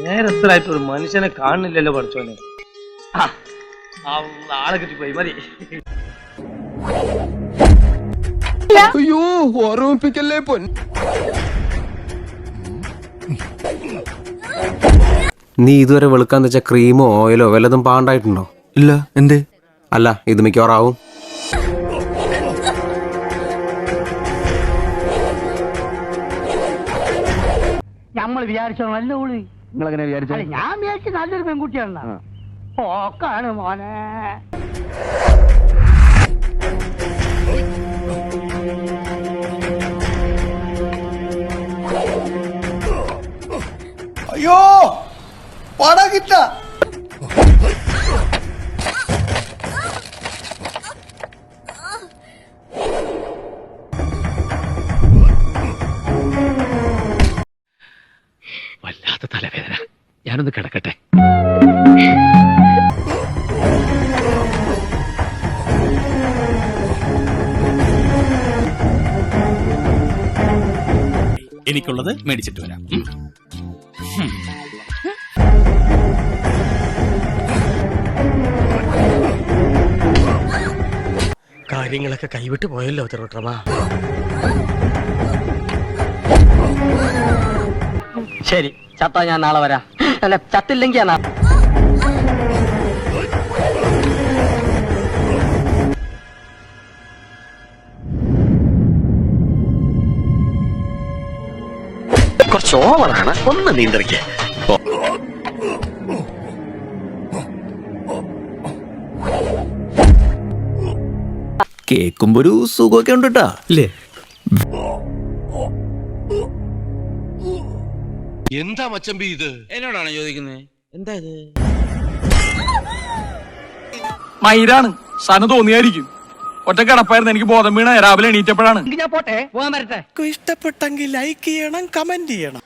നേരത്തിലായിട്ട് ഒരു മനുഷ്യനെ കാണുന്നില്ലല്ലോ പഠിച്ചോനെ. ആളെ കിട്ടിപ്പോയി മതി. അയ്യോ ഓർമ്മിപ്പിക്കല്ലേ പൊൻ. നീ ഇതുവരെ വെളുക്കാന്ന് വെച്ച ക്രീമോ ഓയിലോ വല്ലതും പാണ്ടായിട്ടുണ്ടോ? ഇല്ല. എന്തേ? അല്ല, ഇത് മിക്കവാറാവും. നമ്മൾ വിചാരിച്ചോ നല്ല ഊളി. നിങ്ങളെങ്ങനെ വിചാരിച്ച? ഞാൻ വിചാരിച്ച നല്ലൊരു പെൺകുട്ടിയാണ്. ഓക്കാണ് മോനെ. അയ്യോ പട കിട്ട. വല്ലാത്ത തലവേദന. ഞാനൊന്ന് കിടക്കട്ടെ. എനിക്കുള്ളത് മേടിച്ചിട്ട് വരാം. കാര്യങ്ങളൊക്കെ കൈവിട്ട് പോയല്ലോ തിരുവട്ടമാ. ശരി, ചത്താ ഞാൻ നാളെ വരാം. അല്ല, ചത്തില്ലെങ്കിൽ ഞാൻ കുറച്ച് ഓവറാണ്, ഒന്ന് നിയന്ത്രിക്ക. കേൾക്കുമ്പോ ഒരു സുഖമൊക്കെ ഉണ്ട് കേട്ടാ അല്ലേ? എന്താ മച്ചമ്പി ഇത്? എന്നോടാണ് ചോദിക്കുന്നത്? എന്താ ഇത്? മയിലാണ് സന തോന്നിയായിരിക്കും. ഒറ്റ കിടപ്പായിരുന്നു, എനിക്ക് ബോധം വീണ രാവിലെ എണീറ്റപ്പോഴാണ്. ഞാൻ പോട്ടെ, പോകാൻ വരട്ടെ. ഇഷ്ടപ്പെട്ടെങ്കിൽ ലൈക്ക് ചെയ്യണം, കമന്റ് ചെയ്യണം.